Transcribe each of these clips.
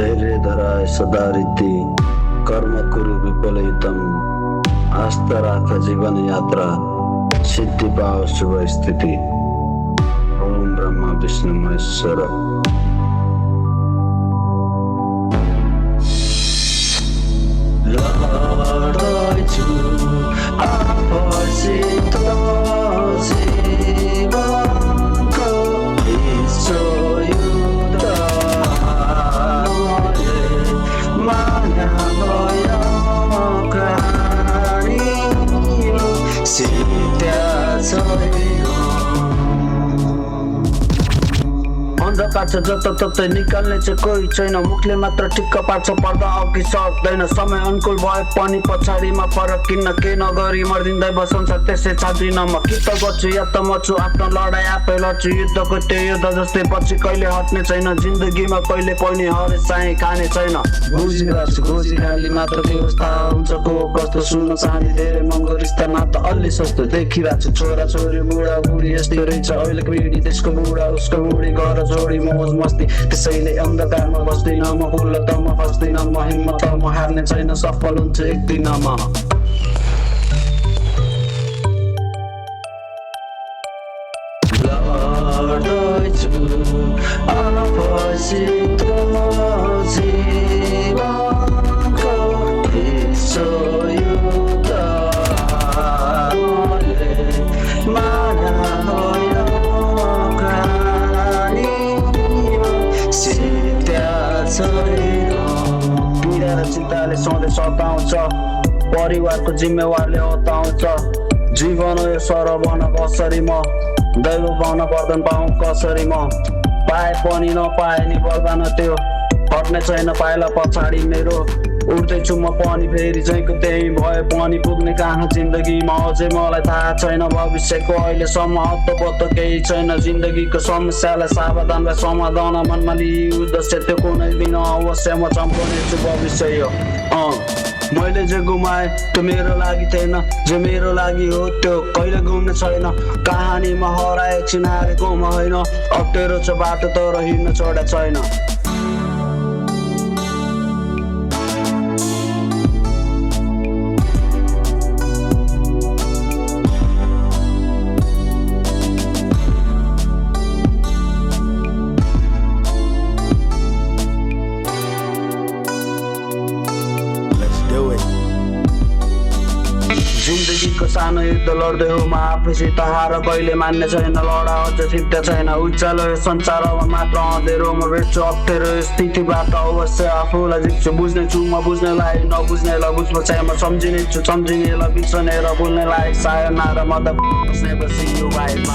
धैर्यधराय सदा रीति कर्म कुरु विफलयुतम आस्था राख जीवन यात्रा सिद्धि पाओ शुभ स्थिति। ओम ब्रह्मा विष्णु महेश्वर। लड्दैछु आफूसित जीवनको विश्वयुद्ध माया भयो कहानी सिद्ध्या छैन। अन्धकार छ जताततै निकाल्ने चाहिँ कोही छैन, मुखले मात्र ठिक्क पार्छ पर्दा अघि सक्दैन। समय अनुकूल भए पनि पछाडिमा फरक किन्न के नगरी मर्दिँदै बसन्छ त्यसै छाड्दिन म। कि त गर्छु या त मर्छु आफ्नो लडाइँ आफै लड्छु युद्धको त्यो युद्ध जस्तै पछि कहिले हट्ने छैन। जिन्दगीमा कहिले पनि हरे साई खाने छैन। बुझिरहेछु खोजी खाली मात्र व्यवस्था हुन्छ को कस्तो सुन्न चाहने धेरै महँगो रिस्ता मात्र अलि सस्तो देखिरहेको छु। छोरा छोरी बुढा बुढी यस्तै रहेछ अहिलेको पिँढी, त्यसको बुढा उसको बुढी घर छोडी मौज मस्ती। त्यसैले अन्धकारमा बस्दिन म, फुल्लतामा फस्दिन म, हिम्मतमा हार्ने छैन, सफल हुन्छ एक दिनमा। लड्दैछु आफूसित जीवनको विश्वयुद्ध माया भयो पीडा र चिन्ताले सधैँ सताउँछ, परिवारको जिम्मेवारले हताउँछ। जीवन यो सरल बन कसरी म, दैव पाउन पर्दैन पाउँ कसरी म। पाए पनि नपाए नि बर्बान त्यो हट्ने छैन पाइला पछाडि मेरो। उठ्दैछु म पनि फेरि जैको त्यही भए पनि पुग्ने कहाँ जिन्दगीमा अझै मलाई थाहा छैन भविष्यको अहिलेसम्म हत्तपत्त केही छैन। जिन्दगीको समस्यालाई सावधान भए समाधान मनमा लिई उद्देश्य त्यो कुनै दिन अवश्य म चम्काउनेछु भविष्य यो। मैले जे गुमाएँ त्यो मेरो लागि थिएन, जे मेरो लागि हो त्यो कहिले गुम्ने छैन। कहानीमा हराए एकछिन हारेको म होइन, अप्ठ्यारो छ बाटो तर हिँड्न छोडा छैन। जिन्दगीको सानो युद्ध लड्दै हो म आफैसित, हार कहिले मान्ने छैन, लडा अझ छिट्टा छैन। उज्यालो यो संसारमा मात्र अँधेरोमा भेट्छु अप्ठ्यारो स्थितिबाट अवश्य आफूलाई जित्छु। बुझ्नेछु म बुझ्नेलाई, नबुझ्नेलाई बुझ्नु चाहिँ म सम्झिने छु, सम्झिनेलाई बिर्सनेर बोल्नेलाई सायोनारा मत बस्ने बसी यो भाइ।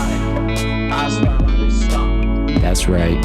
That's right.